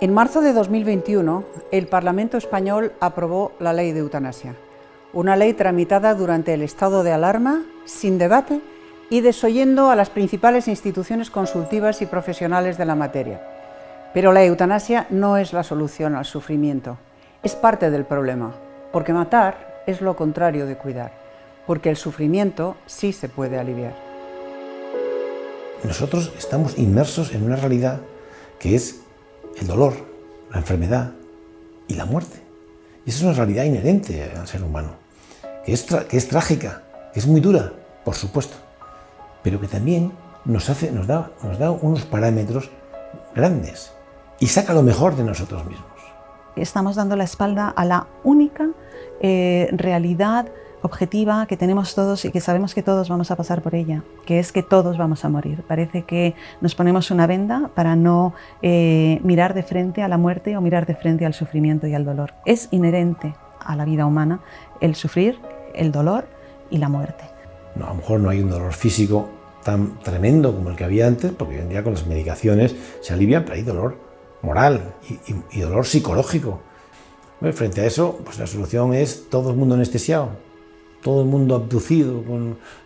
En marzo de 2021, el Parlamento español aprobó la Ley de Eutanasia, una ley tramitada durante el estado de alarma, sin debate y desoyendo a las principales instituciones consultivas y profesionales de la materia. Pero la eutanasia no es la solución al sufrimiento, es parte del problema, porque matar es lo contrario de cuidar, porque el sufrimiento sí se puede aliviar. Nosotros estamos inmersos en una realidad que es el dolor, la enfermedad y la muerte. Y esa es una realidad inherente al ser humano, que es trágica, que es muy dura, por supuesto, pero que también nos da unos parámetros grandes y saca lo mejor de nosotros mismos. Estamos dando la espalda a la única realidad objetiva que tenemos todos y que sabemos que todos vamos a pasar por ella, que es que todos vamos a morir. Parece que nos ponemos una venda para no mirar de frente a la muerte o mirar de frente al sufrimiento y al dolor. Es inherente a la vida humana el sufrir, el dolor y la muerte. No, a lo mejor no hay un dolor físico tan tremendo como el que había antes, porque hoy en día con las medicaciones se alivian, pero hay dolor moral y dolor psicológico. Bueno, frente a eso, pues la solución es todo el mundo anestesiado, todo el mundo abducido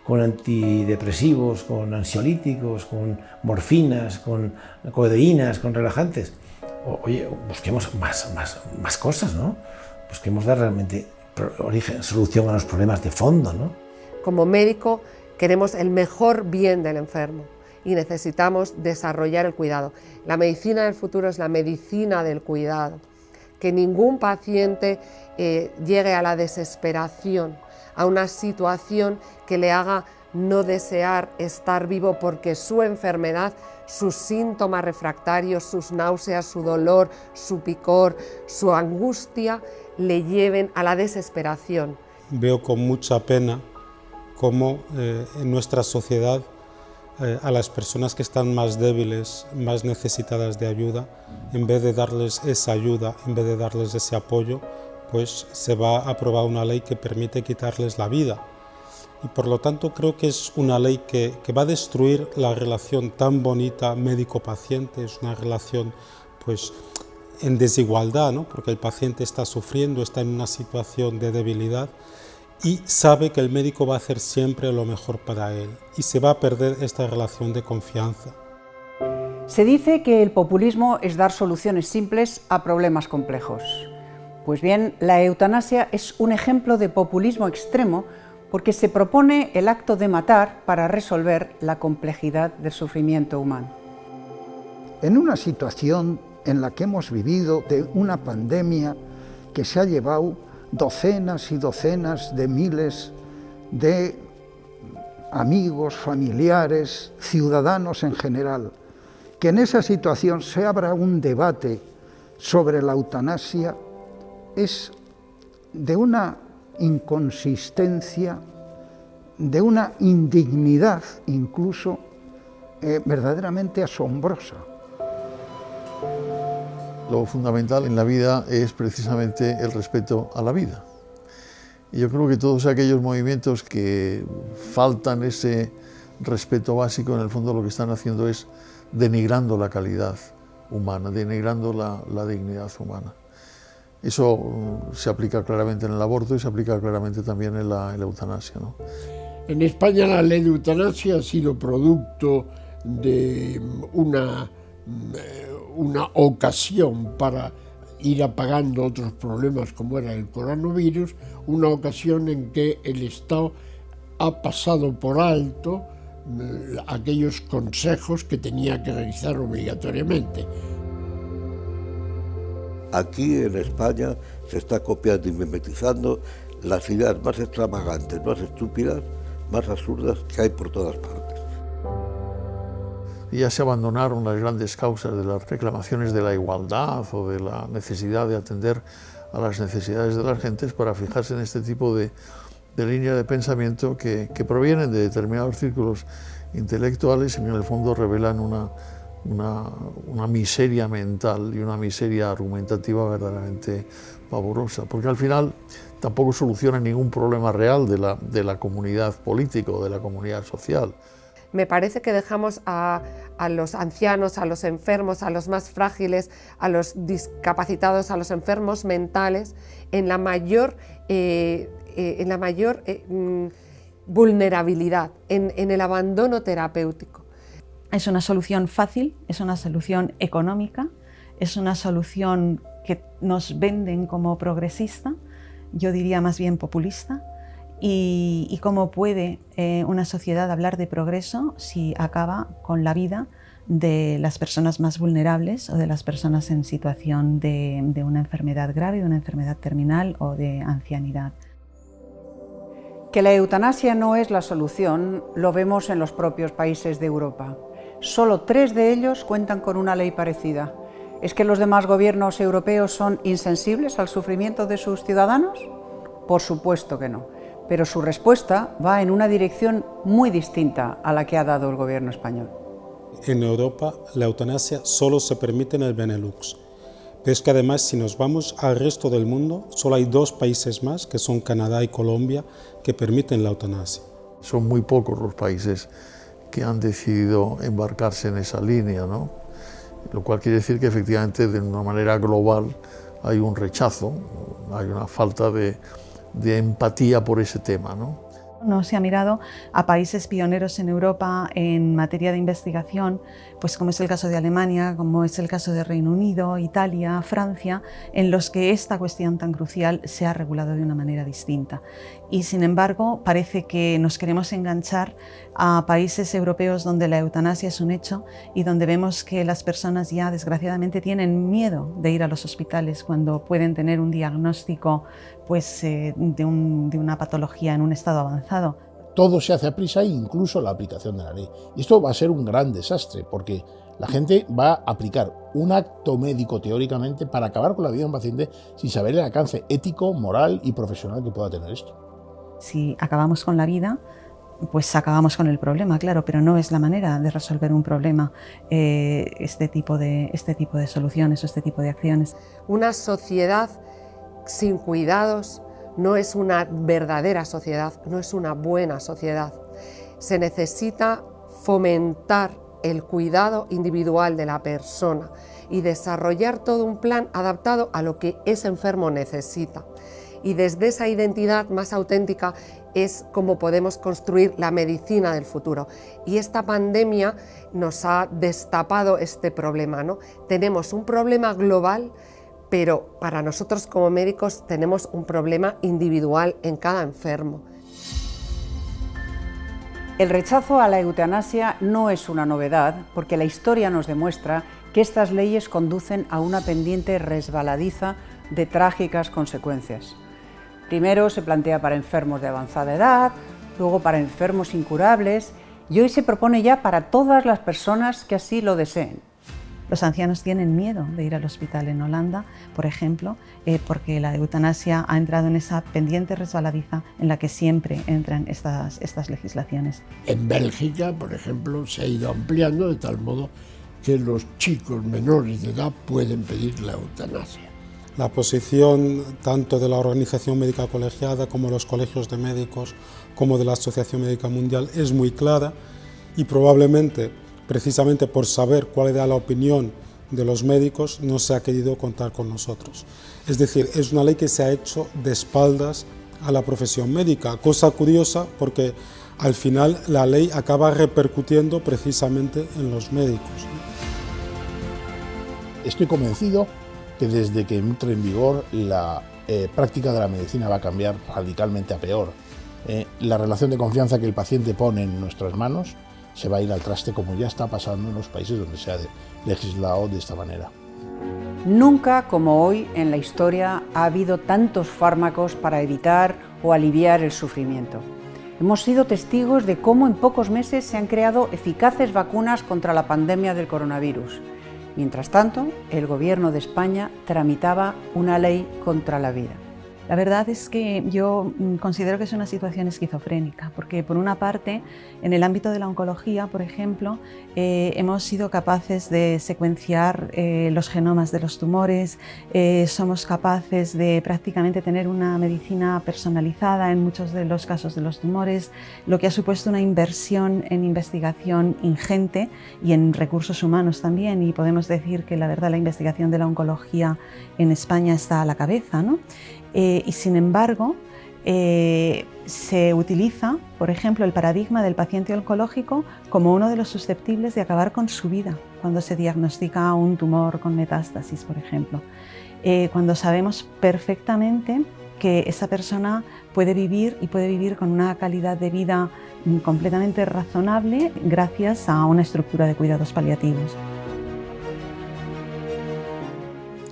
con antidepresivos, con ansiolíticos, con morfinas, con codeínas, con relajantes. Oye, busquemos más cosas, ¿no? Busquemos dar realmente solución a los problemas de fondo, ¿no? Como médico queremos el mejor bien del enfermo y necesitamos desarrollar el cuidado. La medicina del futuro es la medicina del cuidado. Que ningún paciente llegue a la desesperación, a una situación que le haga no desear estar vivo porque su enfermedad, sus síntomas refractarios, sus náuseas, su dolor, su picor, su angustia, le lleven a la desesperación. Veo con mucha pena cómo en nuestra sociedad a las personas que están más débiles, más necesitadas de ayuda, en vez de darles esa ayuda, en vez de darles ese apoyo, pues se va a aprobar una ley que permite quitarles la vida. Y por lo tanto creo que es una ley que va a destruir la relación tan bonita médico-paciente, es una relación pues en desigualdad, ¿no? Porque el paciente está sufriendo, está en una situación de debilidad y sabe que el médico va a hacer siempre lo mejor para él y se va a perder esta relación de confianza. Se dice que el populismo es dar soluciones simples a problemas complejos. Pues bien, la eutanasia es un ejemplo de populismo extremo porque se propone el acto de matar para resolver la complejidad del sufrimiento humano. En una situación en la que hemos vivido de una pandemia que se ha llevado docenas y docenas de miles de amigos, familiares, ciudadanos en general, que en esa situación se abra un debate sobre la eutanasia es de una inconsistencia, de una indignidad incluso verdaderamente asombrosa. Lo fundamental en la vida es precisamente el respeto a la vida. Y yo creo que todos aquellos movimientos que faltan ese respeto básico, en el fondo lo que están haciendo es denigrando la calidad humana, denigrando la dignidad humana. Eso se aplica claramente en el aborto y se aplica claramente también en la eutanasia, ¿no? En España la ley de eutanasia ha sido producto de una ocasión para ir apagando otros problemas como era el coronavirus, una ocasión en que el Estado ha pasado por alto aquellos consejos que tenía que realizar obligatoriamente. Aquí en España se está copiando y mimetizando las ideas más extravagantes, más estúpidas, más absurdas que hay por todas partes. Y ya se abandonaron las grandes causas de las reclamaciones de la igualdad o de la necesidad de atender a las necesidades de las gentes para fijarse en este tipo de línea de pensamiento que provienen de determinados círculos intelectuales y en el fondo revelan una miseria mental y una miseria argumentativa verdaderamente pavorosa, porque al final tampoco soluciona ningún problema real de la comunidad política o de la comunidad social. me parece que dejamos a los ancianos, a los enfermos, a los más frágiles, a los discapacitados, a los enfermos mentales en la mayor vulnerabilidad, en el abandono terapéutico. Es una solución fácil, es una solución económica, es una solución que nos venden como progresista, yo diría más bien populista. Y cómo puede una sociedad hablar de progreso si acaba con la vida de las personas más vulnerables o de las personas en situación de una enfermedad grave, de una enfermedad terminal o de ancianidad. Que la eutanasia no es la solución lo vemos en los propios países de Europa. Solo 3 de ellos cuentan con una ley parecida. ¿Es que los demás gobiernos europeos son insensibles al sufrimiento de sus ciudadanos? Por supuesto que no. Pero su respuesta va en una dirección muy distinta a la que ha dado el gobierno español. En Europa, la eutanasia solo se permite en el Benelux. Pero es que además, si nos vamos al resto del mundo, solo hay 2 países más, que son Canadá y Colombia, que permiten la eutanasia. Son muy pocos los países que han decidido embarcarse en esa línea, ¿no? Lo cual quiere decir que efectivamente, de una manera global, hay un rechazo, hay una falta de empatía por ese tema, ¿no? No se ha mirado a países pioneros en Europa en materia de investigación, pues como es el caso de Alemania, como es el caso de Reino Unido, Italia, Francia, en los que esta cuestión tan crucial se ha regulado de una manera distinta. Y sin embargo, parece que nos queremos enganchar a países europeos donde la eutanasia es un hecho y donde vemos que las personas ya desgraciadamente tienen miedo de ir a los hospitales cuando pueden tener un diagnóstico pues, de una patología en un estado avanzado. Todo se hace a prisa, incluso la aplicación de la ley. Y esto va a ser un gran desastre, porque la gente va a aplicar un acto médico teóricamente para acabar con la vida de un paciente sin saber el alcance ético, moral y profesional que pueda tener esto. Si acabamos con la vida, pues acabamos con el problema, claro, pero no es la manera de resolver un problema este tipo de soluciones o este tipo de acciones. Una sociedad sin cuidados no es una verdadera sociedad, no es una buena sociedad. Se necesita fomentar el cuidado individual de la persona y desarrollar todo un plan adaptado a lo que ese enfermo necesita. Y desde esa identidad más auténtica es como podemos construir la medicina del futuro. Y esta pandemia nos ha destapado este problema, ¿no? Tenemos un problema global, pero para nosotros como médicos tenemos un problema individual en cada enfermo. El rechazo a la eutanasia no es una novedad, porque la historia nos demuestra que estas leyes conducen a una pendiente resbaladiza de trágicas consecuencias. Primero se plantea para enfermos de avanzada edad, luego para enfermos incurables y hoy se propone ya para todas las personas que así lo deseen. Los ancianos tienen miedo de ir al hospital en Holanda, por ejemplo, porque la eutanasia ha entrado en esa pendiente resbaladiza en la que siempre entran estas legislaciones. En Bélgica, por ejemplo, se ha ido ampliando de tal modo que los chicos menores de edad pueden pedir la eutanasia. La posición tanto de la Organización Médica Colegiada como de los colegios de médicos, como de la Asociación Médica Mundial es muy clara y probablemente, precisamente por saber cuál era la opinión de los médicos, no se ha querido contar con nosotros. Es decir, es una ley que se ha hecho de espaldas a la profesión médica, cosa curiosa porque al final la ley acaba repercutiendo precisamente en los médicos. Estoy convencido que desde que entre en vigor la práctica de la medicina va a cambiar radicalmente a peor. La relación de confianza que el paciente pone en nuestras manos se va a ir al traste, como ya está pasando en los países donde se ha legislado de esta manera. Nunca como hoy en la historia ha habido tantos fármacos para evitar o aliviar el sufrimiento. Hemos sido testigos de cómo en pocos meses se han creado eficaces vacunas contra la pandemia del coronavirus. Mientras tanto, el Gobierno de España tramitaba una ley contra la vida. La verdad es que yo considero que es una situación esquizofrénica, porque por una parte, en el ámbito de la oncología, por ejemplo, hemos sido capaces de secuenciar los genomas de los tumores, somos capaces de prácticamente tener una medicina personalizada en muchos de los casos de los tumores, lo que ha supuesto una inversión en investigación ingente y en recursos humanos también, y podemos decir que la verdad la investigación de la oncología en España está a la cabeza, ¿no? Y sin embargo, se utiliza, por ejemplo, el paradigma del paciente oncológico como uno de los susceptibles de acabar con su vida cuando se diagnostica un tumor con metástasis, por ejemplo. Cuando sabemos perfectamente que esa persona puede vivir y puede vivir con una calidad de vida completamente razonable gracias a una estructura de cuidados paliativos.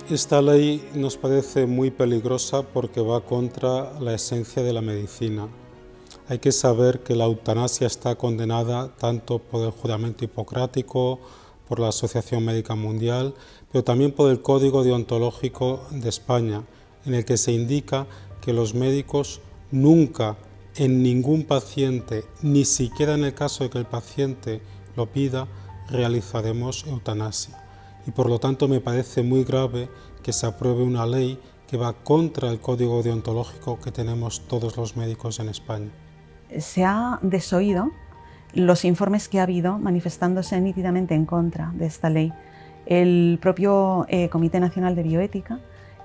Esta ley nos parece muy peligrosa porque va contra la esencia de la medicina. Hay que saber que la eutanasia está condenada tanto por el juramento hipocrático, por la Asociación Médica Mundial, pero también por el Código Deontológico de España, en el que se indica que los médicos nunca en ningún paciente, ni siquiera en el caso de que el paciente lo pida, realizaremos eutanasia. Y por lo tanto me parece muy grave que se apruebe una ley que va contra el código deontológico que tenemos todos los médicos en España. Se ha desoído los informes que ha habido manifestándose nítidamente en contra de esta ley. El propio Comité Nacional de Bioética,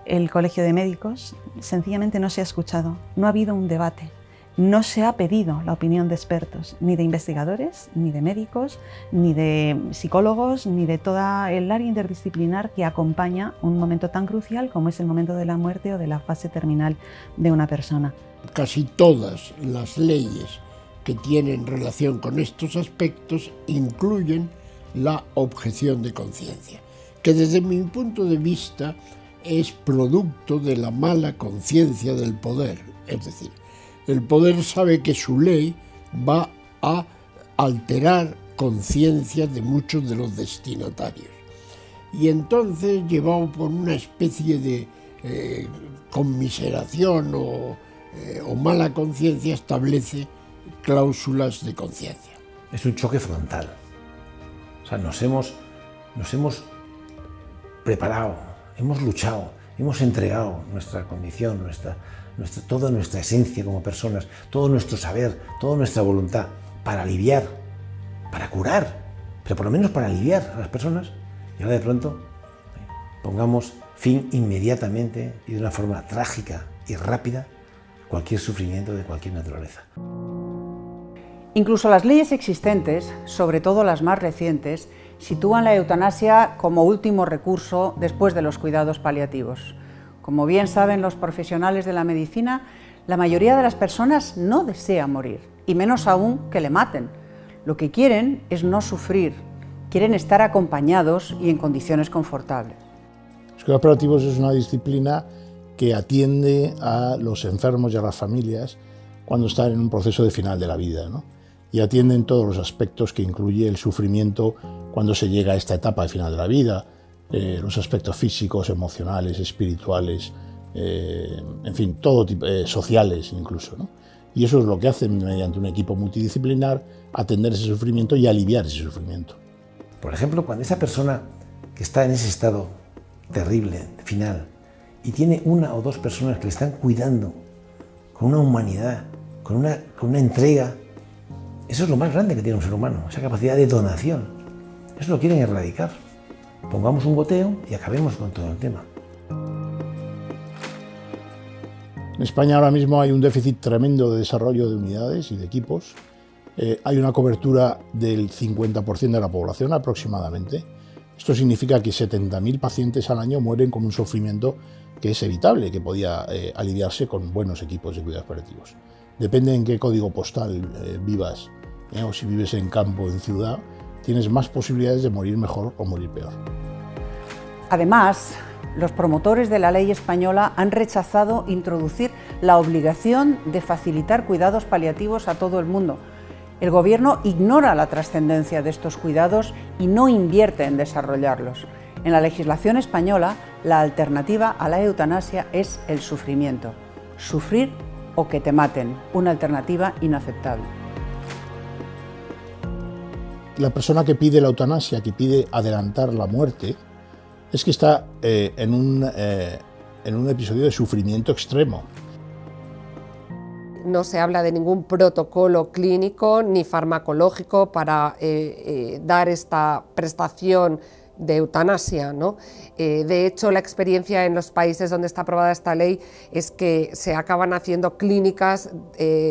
el Colegio de Médicos, sencillamente no se ha escuchado, no ha habido un debate. No se ha pedido la opinión de expertos, ni de investigadores, ni de médicos, ni de psicólogos, ni de toda el área interdisciplinar que acompaña un momento tan crucial como es el momento de la muerte o de la fase terminal de una persona. Casi todas las leyes que tienen relación con estos aspectos incluyen la objeción de conciencia, que desde mi punto de vista es producto de la mala conciencia del poder, es decir, el poder sabe que su ley va a alterar conciencias de muchos de los destinatarios. Y entonces, llevado por una especie de conmiseración o mala conciencia, establece cláusulas de conciencia. Es un choque frontal. O sea, nos hemos preparado, hemos luchado, hemos entregado nuestra condición, toda nuestra esencia como personas, todo nuestro saber, toda nuestra voluntad para aliviar, para curar, pero por lo menos para aliviar a las personas. Y ahora de pronto pongamos fin inmediatamente y de una forma trágica y rápida cualquier sufrimiento de cualquier naturaleza. Incluso las leyes existentes, sobre todo las más recientes, sitúan la eutanasia como último recurso después de los cuidados paliativos. Como bien saben los profesionales de la medicina, la mayoría de las personas no desea morir, y menos aún que le maten. Lo que quieren es no sufrir, quieren estar acompañados y en condiciones confortables. Los cuidados paliativos es una disciplina que atiende a los enfermos y a las familias cuando están en un proceso de final de la vida, ¿no? Y atienden todos los aspectos que incluye el sufrimiento cuando se llega a esta etapa de final de la vida, los aspectos físicos, emocionales, espirituales, en fin, todo tipo, sociales incluso, ¿no? Y eso es lo que hacen mediante un equipo multidisciplinar, atender ese sufrimiento y aliviar ese sufrimiento. Por ejemplo, cuando esa persona que está en ese estado terrible, final, y tiene una o dos personas que le están cuidando con una humanidad, con una entrega, eso es lo más grande que tiene un ser humano, esa capacidad de donación. Eso lo quieren erradicar. Pongamos un goteo y acabemos con todo el tema. En España ahora mismo hay un déficit tremendo de desarrollo de unidades y de equipos. Hay una cobertura del 50% de la población aproximadamente. Esto significa que 70.000 pacientes al año mueren con un sufrimiento que es evitable, que podía aliviarse con buenos equipos de cuidados paliativos. Depende en qué código postal vivas, o si vives en campo o en ciudad, tienes más posibilidades de morir mejor o morir peor. Además, los promotores de la ley española han rechazado introducir la obligación de facilitar cuidados paliativos a todo el mundo. El Gobierno ignora la trascendencia de estos cuidados y no invierte en desarrollarlos. En la legislación española, la alternativa a la eutanasia es el sufrimiento. sufrir o que te maten, una alternativa inaceptable. La persona que pide la eutanasia, que pide adelantar la muerte, es que está en un episodio de sufrimiento extremo. No se habla de ningún protocolo clínico ni farmacológico para dar esta prestación de eutanasia, ¿no? De hecho, la experiencia en los países donde está aprobada esta ley es que se acaban haciendo clínicas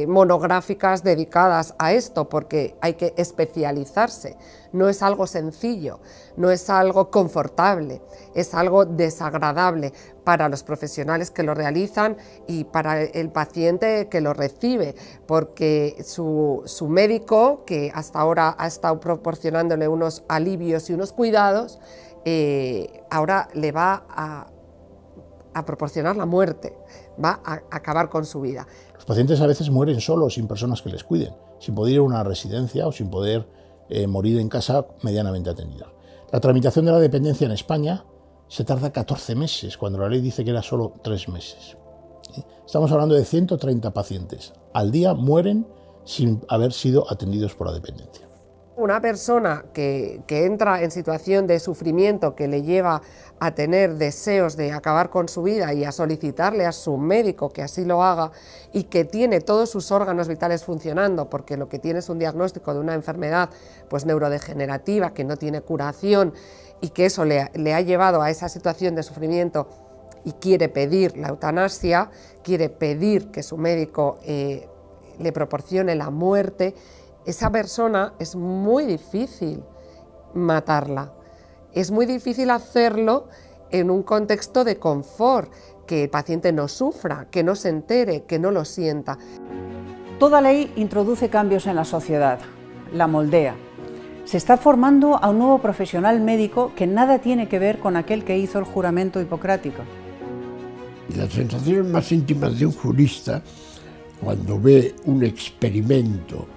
monográficas dedicadas a esto, porque hay que especializarse. No es algo sencillo, no es algo confortable, es algo desagradable para los profesionales que lo realizan y para el paciente que lo recibe, porque su médico, que hasta ahora ha estado proporcionándole unos alivios y unos cuidados, ahora le va a proporcionar la muerte, va a acabar con su vida. Los pacientes a veces mueren solos, sin personas que les cuiden, sin poder ir a una residencia o sin poder morir en casa medianamente atendidos. La tramitación de la dependencia en España se tarda 14 meses, cuando la ley dice que era solo 3 meses. Estamos hablando de 130 pacientes. Al día mueren sin haber sido atendidos por la dependencia. Una persona que entra en situación de sufrimiento que le lleva a tener deseos de acabar con su vida y a solicitarle a su médico que así lo haga y que tiene todos sus órganos vitales funcionando, porque lo que tiene es un diagnóstico de una enfermedad pues neurodegenerativa que no tiene curación y que eso le ha llevado a esa situación de sufrimiento y quiere pedir la eutanasia, quiere pedir que su médico le proporcione la muerte, esa persona es muy difícil matarla. Es muy difícil hacerlo en un contexto de confort, que el paciente no sufra, que no se entere, que no lo sienta. Toda ley introduce cambios en la sociedad, la moldea. Se está formando a un nuevo profesional médico que nada tiene que ver con aquel que hizo el juramento hipocrático. Las sensaciones más íntimas de un jurista, cuando ve un experimento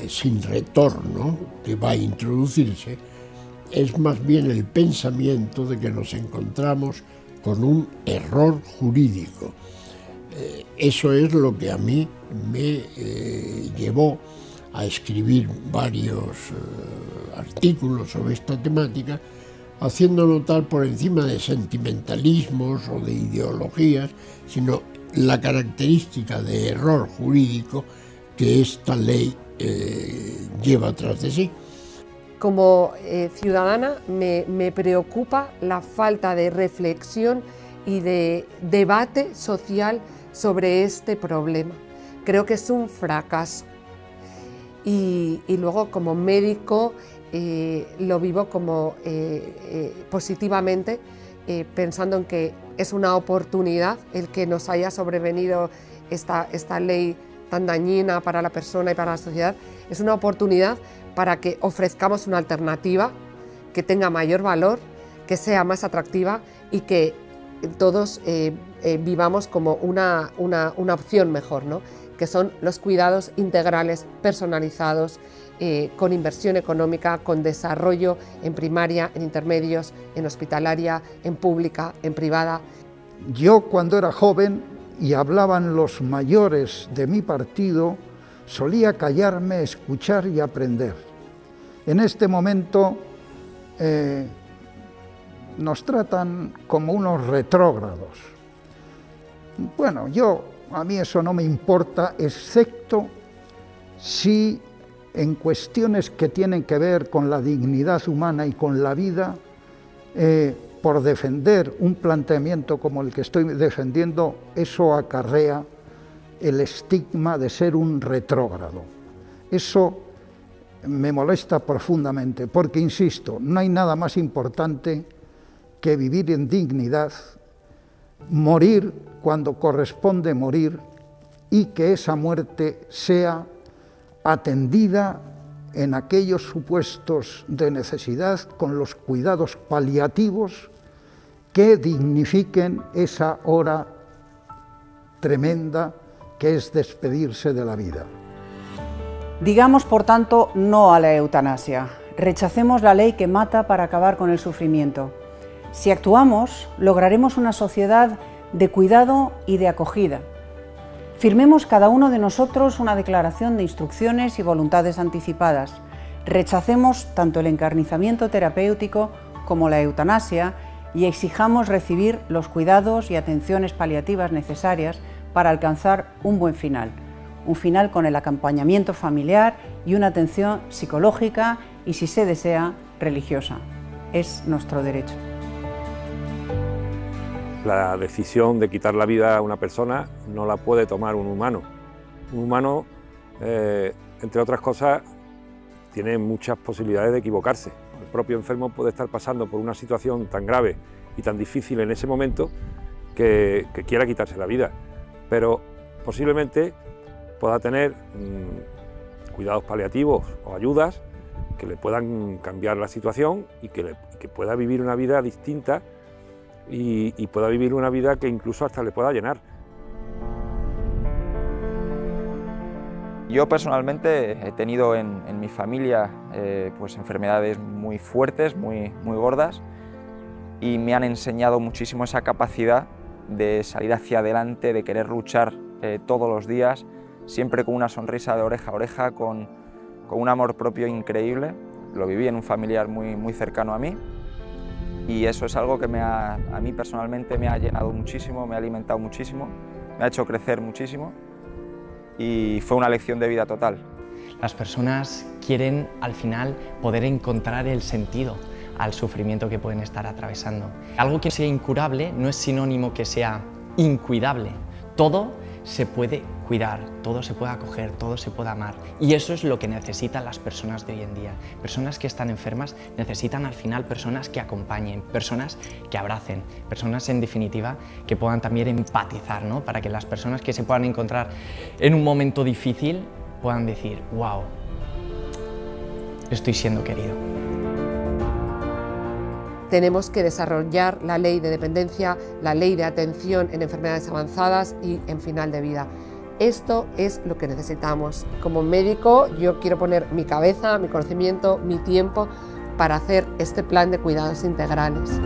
sin retorno que va a introducirse, es más bien el pensamiento de que nos encontramos con un error jurídico. Eso es lo que a mí me llevó a escribir varios artículos sobre esta temática, haciendo notar por encima de sentimentalismos o de ideologías, sino la característica de error jurídico que esta ley lleva atrás de sí. Como ciudadana me preocupa la falta de reflexión y de debate social sobre este problema. Creo que es un fracaso. Y luego como médico lo vivo como positivamente, pensando en que es una oportunidad el que nos haya sobrevenido esta ley tan dañina para la persona y para la sociedad. Es una oportunidad para que ofrezcamos una alternativa que tenga mayor valor, que sea más atractiva y que todos vivamos como una opción mejor, ¿no? Que son los cuidados integrales, personalizados, con inversión económica, con desarrollo en primaria, en intermedios, en hospitalaria, en pública, en privada. Yo, cuando era joven y hablaban los mayores de mi partido, solía callarme, escuchar y aprender. En este momento nos tratan como unos retrógrados. Bueno, a mí eso no me importa, excepto si en cuestiones que tienen que ver con la dignidad humana y con la vida, por defender un planteamiento como el que estoy defendiendo, eso acarrea el estigma de ser un retrógrado. Eso me molesta profundamente, porque, insisto, no hay nada más importante que vivir en dignidad, morir cuando corresponde morir y que esa muerte sea atendida en aquellos supuestos de necesidad con los cuidados paliativos que dignifiquen esa hora tremenda que es despedirse de la vida. Digamos, por tanto, no a la eutanasia. Rechacemos la ley que mata para acabar con el sufrimiento. Si actuamos, lograremos una sociedad de cuidado y de acogida, Firmemos cada uno de nosotros una declaración de instrucciones y voluntades anticipadas. Rechacemos tanto el encarnizamiento terapéutico como la eutanasia y exijamos recibir los cuidados y atenciones paliativas necesarias para alcanzar un buen final. Un final con el acompañamiento familiar y una atención psicológica y, si se desea, religiosa. Es nuestro derecho. La decisión de quitar la vida a una persona no la puede tomar un humano. Un humano, entre otras cosas, tiene muchas posibilidades de equivocarse. El propio enfermo puede estar pasando por una situación tan grave y tan difícil en ese momento que quiera quitarse la vida, pero posiblemente pueda tener cuidados paliativos o ayudas que le puedan cambiar la situación y que pueda vivir una vida distinta y pueda vivir una vida que incluso hasta le pueda llenar. Yo personalmente he tenido en mi familia pues enfermedades muy fuertes, muy gordas, y me han enseñado muchísimo esa capacidad de salir hacia adelante, de querer luchar todos los días, siempre con una sonrisa de oreja a oreja, con un amor propio increíble. Lo viví en un familiar muy cercano a mí, y eso es algo que a mí personalmente me ha llenado muchísimo, me ha alimentado muchísimo, me ha hecho crecer muchísimo, y fue una lección de vida total. Las personas quieren al final poder encontrar el sentido al sufrimiento que pueden estar atravesando. Algo que sea incurable no es sinónimo que sea incuidable. Todo se puede cuidar, todo se puede acoger, todo se puede amar. Y eso es lo que necesitan las personas de hoy en día. Personas que están enfermas necesitan al final personas que acompañen, personas que abracen, personas en definitiva que puedan también empatizar, ¿no? Para que las personas que se puedan encontrar en un momento difícil puedan decir, wow, estoy siendo querido. Tenemos que desarrollar la ley de dependencia, la ley de atención en enfermedades avanzadas y en final de vida. Esto es lo que necesitamos. Como médico, yo quiero poner mi cabeza, mi conocimiento, mi tiempo para hacer este plan de cuidados integrales.